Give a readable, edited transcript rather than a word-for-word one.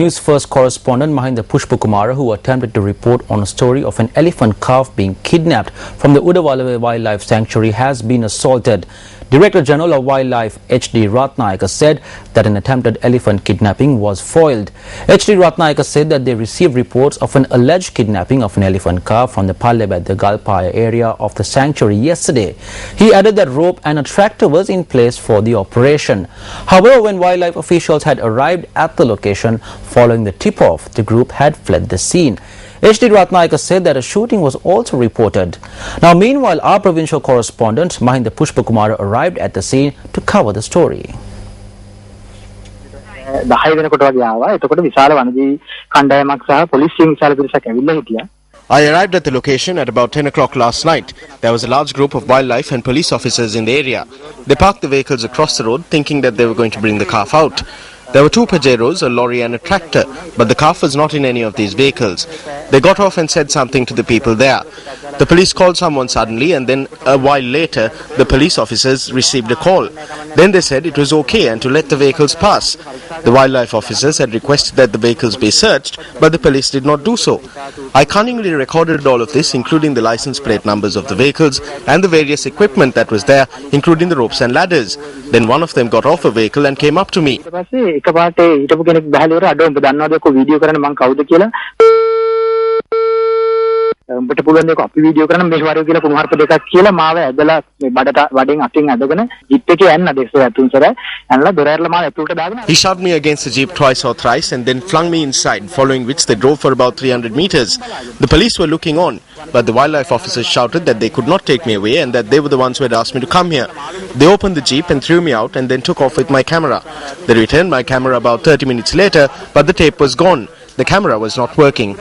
Newsfirst correspondent Mahinda Pushpakumara, who attempted to report on a story of an elephant calf being kidnapped from the Udawalawe Wildlife Sanctuary, has been assaulted. Director General of Wildlife H.D. Ratnayaka said that an attempted elephant kidnapping was foiled. H.D. Ratnayaka said that they received reports of an alleged kidnapping of an elephant calf from the Pallebedda Galpaya area of the sanctuary yesterday. He added that rope and a tractor was in place for the operation. However, when wildlife officials had arrived at the location following the tip-off, the group had fled the scene. H.D. Ratnayaka said that a shooting was also reported. Now, meanwhile, our provincial correspondent Mahinda Pushpakumara arrived at the scene to cover the story. I arrived at the location at about 10 o'clock last night. There was a large group of wildlife and police officers in the area. They parked the vehicles across the road thinking that they were going to bring the calf out. There were two Pajeros, a lorry and a tractor, but the calf was not in any of these vehicles. They got off and said something to the people there. The police called someone suddenly, and then a while later the police officers received a call. Then they said it was okay and to let the vehicles pass. The wildlife officers had requested that the vehicles be searched, but the police did not do so. I cunningly recorded all of this, including the license plate numbers of the vehicles and the various equipment that was there, including the ropes and ladders. Then one of them got off a vehicle and came up to me. He shoved me against the jeep twice or thrice and then flung me inside, following which they drove for about 300 meters. The police were looking on, but the wildlife officers shouted that they could not take me away and that they were the ones who had asked me to come here. They opened the jeep and threw me out and then took off with my camera. They returned my camera about 30 minutes later, but the tape was gone. The camera was not working.